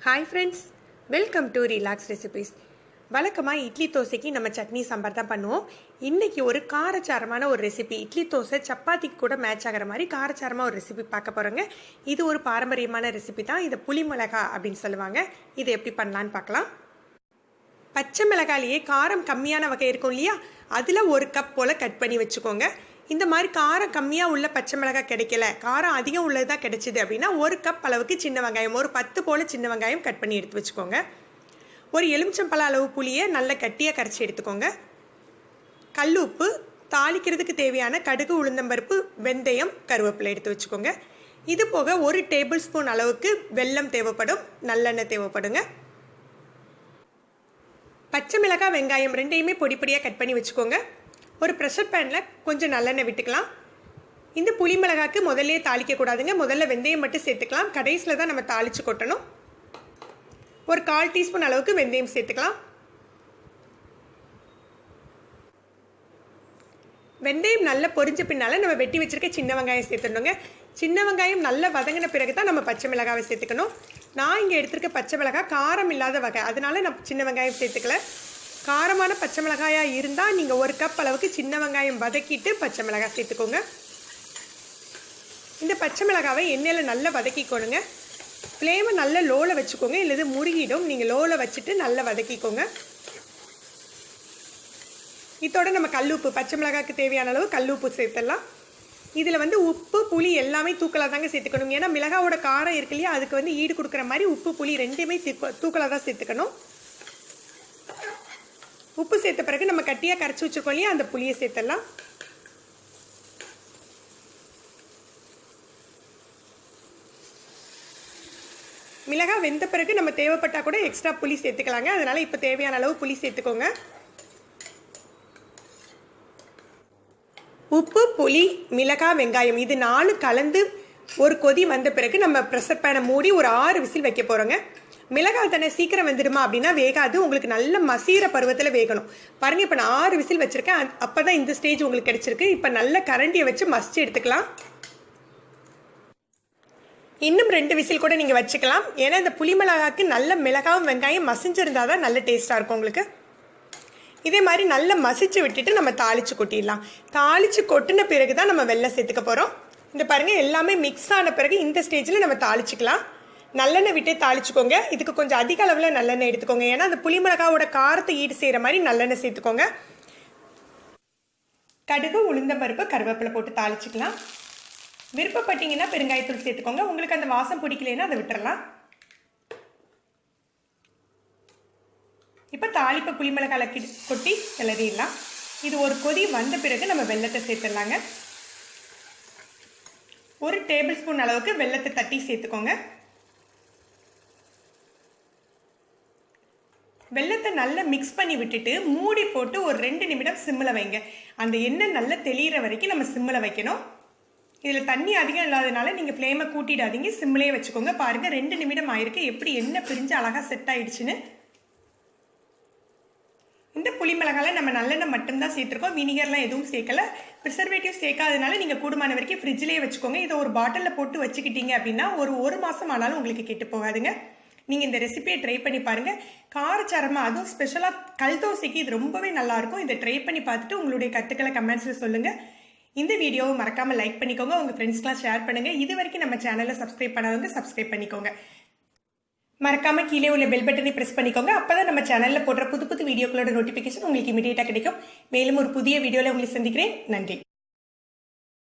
Hi friends, welcome to Relax Recipes. வழக்கமாக இட்லி தோசைக்கு நம்ம சட்னி சாம்பார் தான் பண்ணுவோம். இன்றைக்கி ஒரு காரச்சாரமான ஒரு ரெசிபி, இட்லி தோசை சப்பாத்திக்கு கூட மேட்ச் ஆகிற மாதிரி காரச்சாரமாக ஒரு ரெசிபி பார்க்க போகிறோங்க. இது ஒரு பாரம்பரியமான ரெசிபி தான். இதை புளி மிளகாய் அப்படின்னு சொல்லுவாங்க. இதை எப்படி பண்ணலான்னு பார்க்கலாம். பச்சை மிளகாயிலேயே காரம் கம்மியான வகை இருக்கும் இல்லையா, அதில் ஒரு கப் போல் கட் பண்ணி வச்சுக்கோங்க. இந்த மாதிரி காரம் கம்மியாக உள்ள பச்சை மிளகாய் கிடைக்கல, காரம் அதிகம் உள்ளது தான் கிடைச்சிது அப்படின்னா ஒரு கப் அளவுக்கு சின்ன வெங்காயம், ஒரு 10 போல் சின்ன வெங்காயம் கட் பண்ணி எடுத்து வச்சுக்கோங்க. ஒரு எலுமிச்சம்பழ அளவு புளியை நல்ல கட்டியாக கரைச்சி எடுத்துக்கோங்க. கல் உப்பு, தாளிக்கிறதுக்கு தேவையான கடுகு, உளுந்தம்பருப்பு, வெந்தயம், கருவேப்பிலை எடுத்து வச்சுக்கோங்க. இது போக 1 டேபிள் ஸ்பூன் அளவுக்கு வெல்லம் தேவைப்படும், நல்லெண்ணெய் தேவைப்படுங்க. பச்சை மிளகாய், வெங்காயம் ரெண்டையுமே பொடி பொடியாக கட் பண்ணி வச்சுக்கோங்க. ஒரு ப்ரெஷர் பேனில் கொஞ்சம் நல்லெண்ணெய் விட்டுக்கலாம். இந்த புளி மிளகாய்க்கு முதல்ல தாளிக்கக்கூடாதுங்க, முதல்ல வெந்தயம் மட்டும் சேர்த்துக்கலாம். கடைசியில் தான் நம்ம தாளித்து கொட்டணும். ஒரு 1/4 டீஸ்பூன் அளவுக்கு வெந்தயம் சேர்த்துக்கலாம். வெந்தயம் நல்லா பொரிஞ்ச பின்னால் நம்ம வெட்டி வச்சுருக்க சின்ன வெங்காயம் சேர்த்துடணுங்க. சின்ன வெங்காயம் நல்லா வதங்கின பிறகு தான் நம்ம பச்சை மிளகாவை சேர்த்துக்கணும். நான் இங்கே எடுத்துருக்க பச்சை மிளகாய் காரம் இல்லாத வகை, அதனால நான் சின்ன வெங்காயம் சேர்த்துக்கல. காரமான பச்சை மிளகாயாக இருந்தால் நீங்கள் 1 கப் அளவுக்கு சின்ன வெங்காயம் வதக்கிட்டு பச்சை மிளகாய் சேர்த்துக்கோங்க. இந்த பச்சை மிளகாவை எண்ணெயில் நல்லா வதக்கிக்கோணுங்க. ஃப்ளேமை நல்லா லோவில் வச்சுக்கோங்க, இல்லது முருகிடும். நீங்கள் லோவில் வச்சுட்டு நல்லா வதக்கிக்கோங்க. இதோட நம்ம கல்லுப்பு, பச்சை மிளகாய்க்கு தேவையான அளவு கல்லுப்பு சேர்த்துடலாம். இதில் உப்பு புளி எல்லாமே தூக்கலாக தாங்க சேர்த்துக்கணும். ஏன்னா மிளகாவோட காரம் இருக்கு இல்லையா, அதுக்கு ஈடு கொடுக்குற மாதிரி உப்பு புளி ரெண்டுமே தூக்கலாக தான் சேர்த்துக்கணும். உப்பு சேர்த்த பிறகு நம்ம கட்டியாக கரைச்சி வச்சுக்கோ இல்லையா, அந்த புளியை சேர்த்துடலாம். மிளகாய் வெந்த பிறகு நம்ம தேவைப்பட்டால் கூட எக்ஸ்ட்ரா புளி சேர்த்துக்கலாங்க. அதனால் இப்போ தேவையான அளவு புளி சேர்த்துக்கோங்க. உப்பு, புளி, மிளகாய், வெங்காயம் இது 4 கலந்து ஒரு கொதி வந்த பிறகு நம்ம ப்ரெஷர் பேனை மூடி ஒரு 6 விசில் வைக்க போகிறோங்க. மிளகாய் தானே சீக்கிரம் வெந்துடுமா அப்படின்னா வேகாது. உங்களுக்கு நல்ல மசீர பருவத்தில் வேகணும். பாருங்கள், இப்போ நான் 6 விசில் வச்சுருக்கேன். அப்போ தான் இந்த ஸ்டேஜ் உங்களுக்கு கிடச்சிருக்கு. இப்போ நல்ல கரண்டியை வச்சு மசிச்சு எடுத்துக்கலாம். இன்னும் 2 விசில் கூட நீங்கள் வச்சுக்கலாம். ஏன்னா இந்த புளி மிளகாய்க்கு நல்ல மிளகாவும் வெங்காயம் மசிஞ்சிருந்தால் தான் நல்ல டேஸ்ட்டாக இருக்கும் உங்களுக்கு. இதே மாதிரி நல்லா மசிச்சு விட்டுட்டு நம்ம தாளித்து கொட்டிடலாம். தாளித்து கொட்டின பிறகு தான் நம்ம வெல்லம் சேர்த்துக்க போகிறோம். இந்த பாருங்கள், எல்லாமே மிக்ஸ் ஆன பிறகு இந்த ஸ்டேஜில் நம்ம தாளிச்சிக்கலாம். நல்லெண்ணெய் விட்டே தாளிச்சுக்கோங்க. இதுக்கு கொஞ்சம் அதிக அளவில் நல்லெண்ணெய் எடுத்துக்கோங்க. ஏன்னா அந்த புளி மிளகாவோட காரத்தை ஈடு செய்கிற மாதிரி நல்லெண்ணெய் சேர்த்துக்கோங்க. கடுகு, உளுந்தம்பருப்பு, கருவேப்பிலை போட்டு தாளிச்சுக்கலாம். விருப்பப்பட்டீங்கன்னா பெருங்காயத்தூள் சேர்த்துக்கோங்க. உங்களுக்கு அந்த வாசம் பிடிக்கலன்னா அதை விட்டுறலாம். இப்போ தாளிப்பை புளி மிளகாய் கொட்டி கிளறிடலாம். இது ஒரு கொதி வந்த பிறகு நம்ம வெல்லத்தை சேர்த்துடலாங்க. 1 டேபிள் ஸ்பூன் அளவுக்கு வெல்லத்தை தட்டி சேர்த்துக்கோங்க. வெல்லத்தை நல்லா மிக்ஸ் பண்ணி விட்டுட்டு மூடி போட்டு ஒரு 2 நிமிடம் சிம்மில் வைங்க. அந்த எண்ணெய் நல்லா தெளிகிற வரைக்கும் நம்ம சிம்மில் வைக்கணும். இதில் தண்ணி அதிகம் இல்லாதனால நீங்கள் ஃப்ளேமை கூட்டிடாதீங்க, சிம்மிலே வச்சுக்கோங்க. பாருங்கள், 2 நிமிடம் ஆயிருக்கு. எப்படி எண்ணெய் பிரிஞ்சு அழகாக செட் ஆயிடுச்சுன்னு. இந்த புளி மிளகாயில் நம்ம நல்லெண்ணெய் மட்டும்தான் சேர்த்துருக்கோம், வினிகர்லாம் எதுவும் சேர்க்கல. ப்ரிசர்வேட்டிவ் சேர்க்காதனால நீங்கள் கூடுமான வரைக்கும் ஃப்ரிட்ஜ்லேயே வச்சுக்கோங்க. இதை ஒரு பாட்டிலில் போட்டு வச்சுக்கிட்டீங்க அப்படின்னா ஒரு மாதம் ஆனாலும் உங்களுக்கு கெட்டு போகாதுங்க. நீங்கள் இந்த ரெசிபியை ட்ரை பண்ணி பாருங்கள். காரச்சாரமாக, அதுவும் ஸ்பெஷலாக கல் தோசைக்கு இது ரொம்பவே நல்லாயிருக்கும். இதை ட்ரை பண்ணி பார்த்துட்டு உங்களுடைய கருத்துக்களை கமெண்ட்ஸில் சொல்லுங்கள். இந்த வீடியோவை மறக்காமல் லைக் பண்ணிக்கோங்க, உங்கள் ஃப்ரெண்ட்ஸ்க்கெலாம் ஷேர் பண்ணுங்கள். இது வரைக்கும் நம்ம சேனலை சப்ஸ்கிரைப் பண்ணாதவங்க சப்ஸ்கிரைப் பண்ணிக்கோங்க. மறக்காமல் கீழே உள்ள பெல் பட்டனை ப்ரெஸ் பண்ணிக்கோங்க. அப்போ தான் நம்ம சேனலில் போடுற புது புது வீடியோக்களோட நோட்டிஃபிகேஷன் உங்களுக்கு இமீடியட்டாக கிடைக்கும். மேலும் ஒரு புதிய வீடியோவில் உங்களை சந்திக்கிறேன். நன்றி.